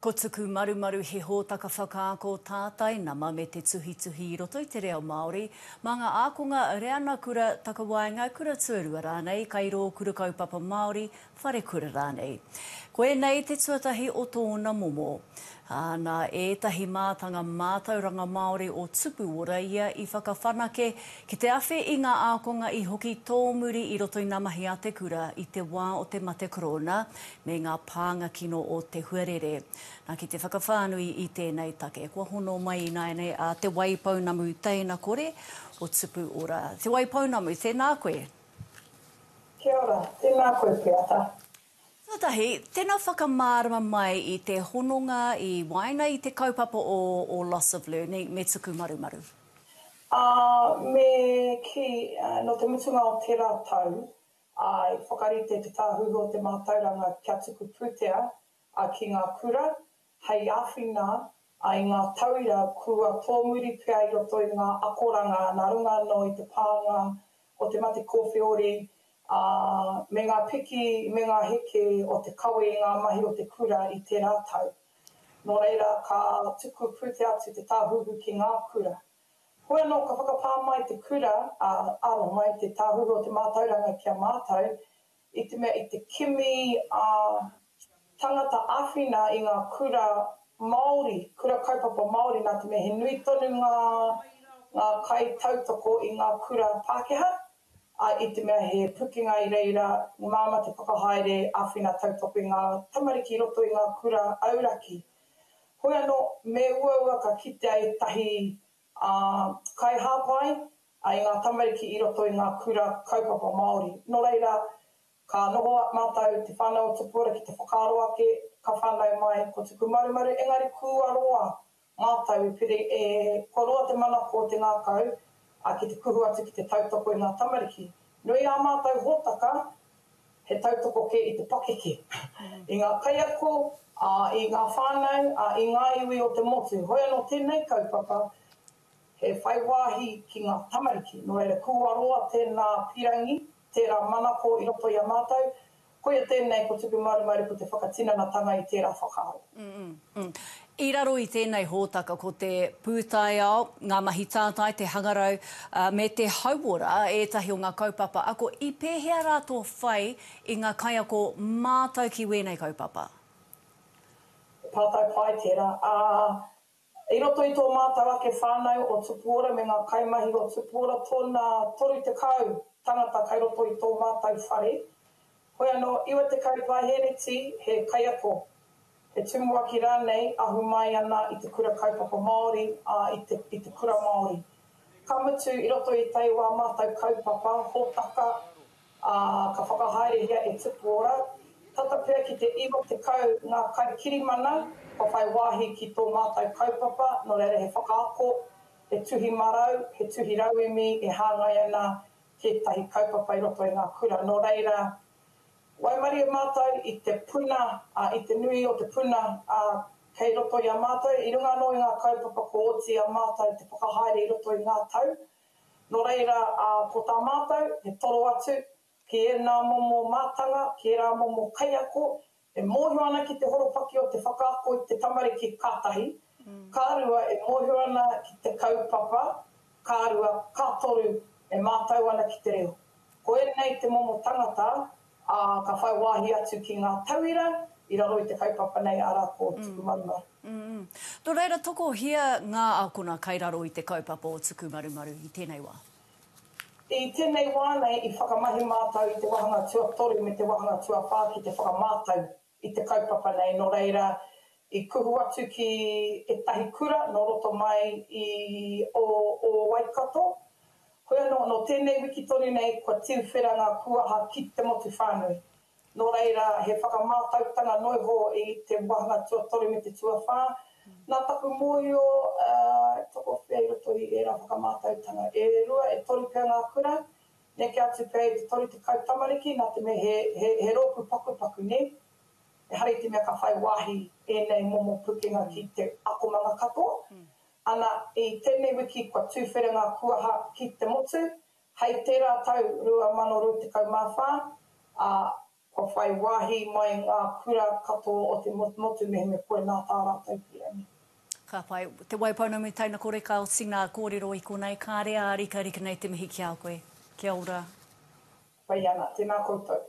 Ko Tuku Marumaru he hōtaka whakaako tātai nama me te tuhituhi I roto I te reo Māori. Mā ngā ākonga reana kura takawaenga kura tuarua rānei, kairo Kura Kaupapa Māori, Wharekura rānei. Koe nei te tuatahi o tōna momo. Nā ētahi mātanga mātauranga Māori o tupu ora ia I whakawhanake ki te awhi I ngā ākonga I hoki tōmuri I roto I ngā mahi a te kura I te wā o te mate korona me ngā pānga kino o te huarere. Nā ki te whakawhānui I tēnei take. Kua hono mai I nai a te waipaunamu teina kore o tupu ora. Te waipaunamu, tēnā koe? Kia ora, tēnā koe peata. Tuatahi, tēnā whakamārama mai I te hononga I waina I te kaupapa o loss of learning me Tuku Marumaru? Me ki no te mutunga o te rātau, I whakarite te tāhuhu o te mātauranga kia tuku pūtea ki ngā kura, hei āwhina I ngā tauira kua tōmuri pia I roto I ngā akoranga, nā runga no I te pānga o te mate kōwhiori, me ngā piki, me ngā heke o te kawe I ngā mahi o te kura I te rātau. Nō reira, ka tuku pūte atu te tāhuhu ki ngā kura. Hoi anō ka whakapā mai te kura, aro mai te tāhuhu o te mātauranga kia mātau, I te mea I te kimi tangata āwhina I ngā kura Māori, Kura Kaupapa Māori, nā te mea he nui tonu ngā kai tautoko I ngā kura Pākehā, I te mea he pukinga I reira, māma te whakahaere āwhina tautoko I ngā tamariki I roto I ngā kura auraki. Hoi anō, me ua ka kite ai tahi kai hāpai, I ngā tamariki I roto I ngā kura kaupapa Māori. Nō reira, ka noho mātau te whanau tupura ki te whakaaro ake, ka whanau mai ko Tuku Marumaru, engari kua roa mātau pere ko roa te manako o te ngākau, ki te kuhu atu ki te tautoko I ngā tamariki. Nui a mātau hōtaka, he tautoko ke I te pakeke. I ngā kaiako, I ngā whānau, I ngā iwi o te motu. Hoi anō tēnei kaupapa, he whaiwāhi ki ngā tamariki. Nō reira kua roa tēnā pirangi, tērā manako I roto I a mātau. Koia tēnei ko Tuku Marumaru ko te whakatinanatanga I tērā whakaaro. I raro I tēnei hōtaka ko te pūtai ao, ngā mahi tātai, te hangarau, me te hauora, ētahi o ngā kaupapa. Ako, I pēhea rātou whai I ngā kaiako mātau ki wēnei kaupapa? Pātai pai tērā. I roto I tō mātau ake whānau o tupura me ngā kaimahi o tupura tōna toru te kau tangata kai roto I tō mātau whare. Hoi anō, iwa te kaupāhereti he kaiako. He tumua ki rānei, ahu mai ana I te Kura Kaupapa Māori, I te kura Māori. Ka mutu I roto I tei wā mātau kaupapa, hōtaka, ka whakahaere hia e tupu ora. Tata pia ki te iwa te kau ngā karikirimana, ka whai wāhi ki tō mātau kaupapa, no reira he whakaako, he tuhi marau, he tuhi rauemi, e hāngai ana ke tahi kaupapa I roto I ngā kura. No reira, Waimari mātou I te puna, I te nui o te puna kei roto I a mātou. I runga no I ngā kaupapa ko oti a mātou te whakahaere I roto I ngā tau. Nō reira, ko tā mātou, he toro atu, ki e nā momo mātanga, ki e rā momo kaiako, e mōhio ana ki te horopaki o te whakaako I te tamariki kātahi. Kārua e mōhio ana ki te kaupapa, kārua kātoru e mātou ana ki te reo. Ko e nei te momo tangata, ka whai wāhi atu ki ngā tauira, I raro I te kaupapa nei ara ko Tuku Marumaru. Tō reira toko hia ngā ākona kai raro I te kaupapa o Tuku Marumaru I tēnei wā? I tēnei wā nei I whakamahi mātau I te wahanga tuatoru me te wahanga tuawhā ki te whakamātau I te kaupapa nei. Nō reira, I kuhu atu ki e tahi kura, no roto mai o Waikato. Hoi anō, no tēnei wikitori nei, kua tiuwheranga kuaha ki te motu whānui. Nō reira, he whakamātautanga noiho I te wahanga tuatori me te tuawhā. Nā taku mōio, toko whea I roto I era whakamātautanga. E rua, e toru pia ngā kura, neke atu pia I te toru te kautamariki, nā te mea he rōpu paku ne. E hari te mea ka whai wāhi e nei momo pukinga ki te akomanga katoa. Ana I tēnei wiki kua tūwherenga kuaha ki te motu, hei tērā tau rua mano ru te kaumāwhā, Ko whai wahi mai ngā kura katoa o te motu me koe nā tā rātou ki ane. Ka pai, te waipana me taina kore ka o sina kōrero i konei, kā rea rika nei te mihi ki a koe. Kia ora. Pai ana, tēnā koutou.